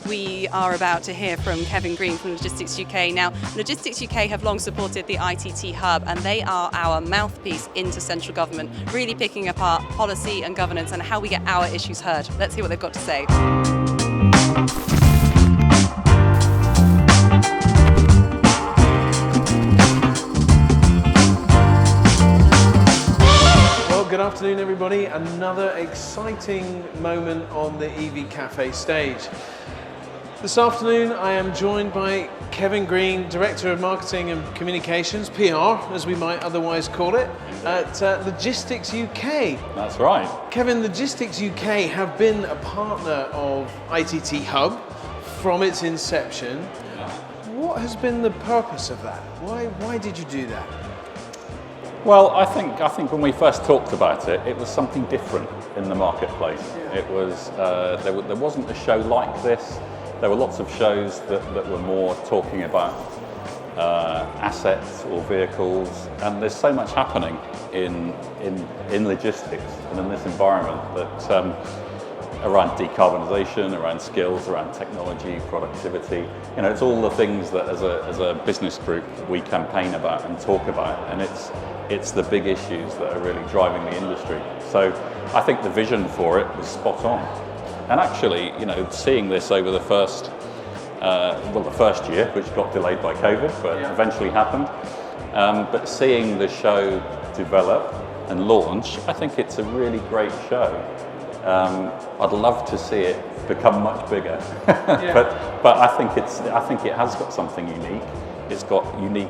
We are about to hear from Kevin Green from Logistics UK. Now, Logistics UK have long supported the ITT Hub, and they are our mouthpiece into central government, really picking apart policy and governance and how we get our issues heard. Let's hear what they've got to say. Good afternoon, everybody. Another exciting moment on the EV Cafe stage. This afternoon I am joined by Kevin Green, Director of Marketing and Communications, PR as we might otherwise call it, at Logistics UK. That's right. Kevin, Logistics UK have been a partner of ITT Hub from its inception. What has been the purpose of that? Why did you do that? Well, I think when we first talked about it, it was something different in the marketplace. It was there wasn't a show like this. There were lots of shows that were more talking about assets or vehicles, and there's so much happening in logistics and in this environment that around decarbonisation, around skills, around technology, productivity. You know, it's all the things that as a business group we campaign about and talk about, and it's the big issues that are really driving the industry. So I think the vision for it was spot on. And actually, you know, seeing this over the first year, which got delayed by COVID, but eventually happened. But seeing the show develop and launch, I think it's a really great show. I'd love to see it become much bigger, but I think it has got something unique. It's got unique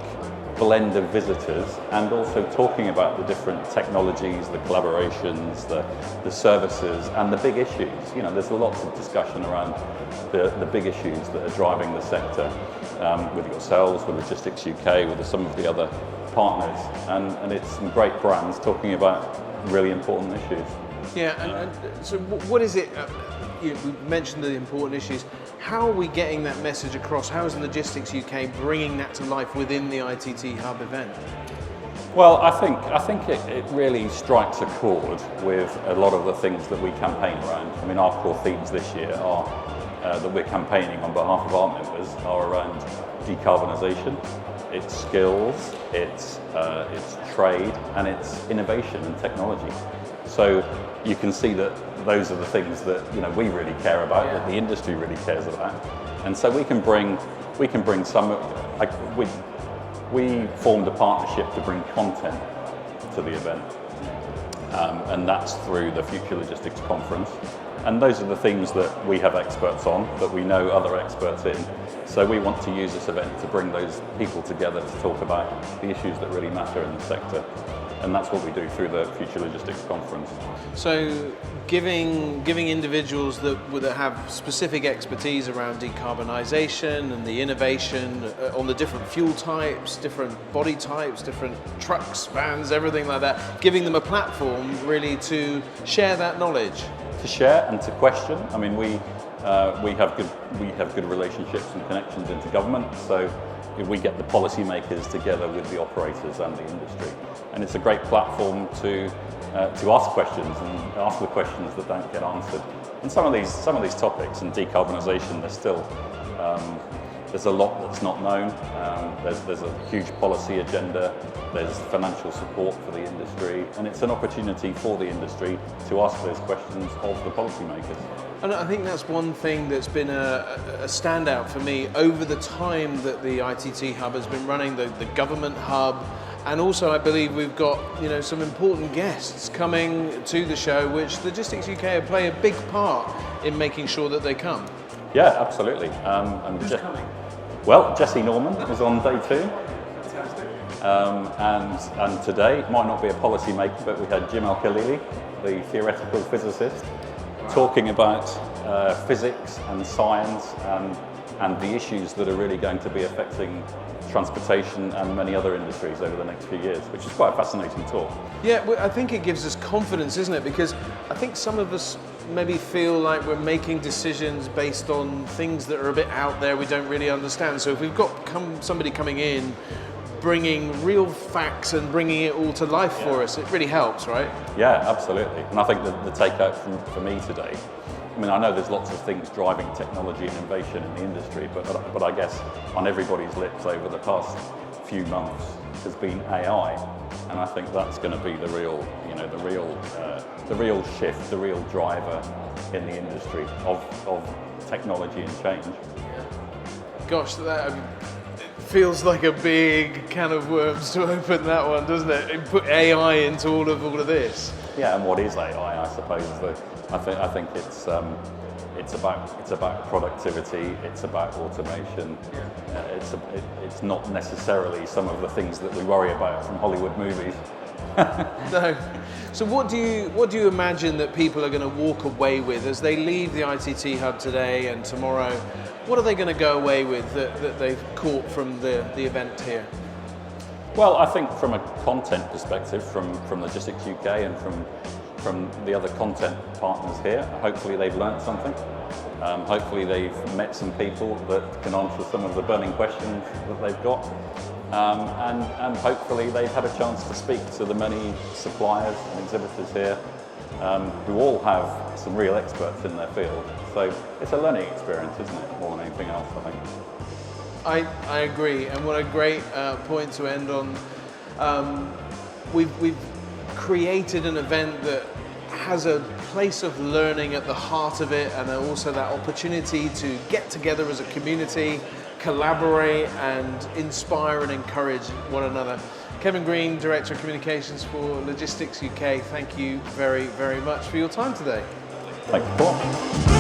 blend of visitors, and also talking about the different technologies, the collaborations, the services, and the big issues. You know, there's lots of discussion around the big issues that are driving the sector, with yourselves, with Logistics UK, with some of the other partners, and it's some great brands talking about really important issues. Yeah, and so what is it? We mentioned the important issues. How are we getting that message across? How is Logistics UK bringing that to life within the ITT Hub event? Well, I think it really strikes a chord with a lot of the things that we campaign around. I mean, our core themes this year are that we're campaigning on behalf of our members are around decarbonisation, it's skills, it's trade, and it's innovation and technology. So you can see that those are the things that, you know, we really care about, that the industry really cares about, and so we can bring some. We formed a partnership to bring content to the event, and that's through the Future Logistics Conference. And those are the things that we have experts on, that we know other experts in. So we want to use this event to bring those people together to talk about the issues that really matter in the sector. And that's what we do through the Future Logistics Conference. So giving individuals that have specific expertise around decarbonisation and the innovation on the different fuel types, different body types, different trucks, vans, everything like that, giving them a platform really to share that knowledge. To share and to question. I mean, we have good relationships and connections into government, so we get the policymakers together with the operators and the industry, and it's a great platform to ask questions and ask the questions that don't get answered. And some of these topics and decarbonisation, there's a lot that's not known. There's a huge policy agenda. There's financial support for the industry, and it's an opportunity for the industry to ask those questions of the policymakers. And I think that's one thing that's been a standout for me over the time that the ITT Hub has been running, the government hub, and also I believe we've got, you know, some important guests coming to the show, which Logistics UK play a big part in making sure that they come. Yeah, absolutely. Who's coming? Well, Jesse Norman is on day 2. And today, it might not be a policy maker, but we had Jim Al-Khalili, the theoretical physicist, talking about physics and science and the issues that are really going to be affecting transportation and many other industries over the next few years, which is quite a fascinating talk. Yeah, well, I think it gives us confidence, isn't it? Because I think some of us maybe feel like we're making decisions based on things that are a bit out there we don't really understand. So if we've got somebody coming in, bringing real facts and bringing it all to life for us, it really helps, right? Yeah, absolutely. And I think the takeout for me today I mean, I know there's lots of things driving technology and innovation in the industry, but I guess on everybody's lips over the past few months has been AI, and I think that's going to be the real, you know, the real shift, the real driver in the industry of technology and change. Gosh, that feels like a big can of worms to open that one, doesn't it? And put AI into all of this. Yeah, and what is AI? I suppose I think it's about productivity. It's about automation. It's not necessarily some of the things that we worry about from Hollywood movies. No. So what do you imagine that people are going to walk away with as they leave the ITT Hub today and tomorrow? What are they going to go away with that they've caught from the event here? Well, I think from a content perspective, from Logistics UK and from the other content partners here, hopefully they've learned something. Hopefully they've met some people that can answer some of the burning questions that they've got. And hopefully they've had a chance to speak to the many suppliers and exhibitors here who all have some real experts in their field. So it's a learning experience, isn't it, more than anything else, I think. I agree, and what a great point to end on. We've created an event that has a place of learning at the heart of it, and also that opportunity to get together as a community, collaborate and inspire and encourage one another. Kevin Green, Director of Communications for Logistics UK, thank you very, very much for your time today. Thank you, Paul.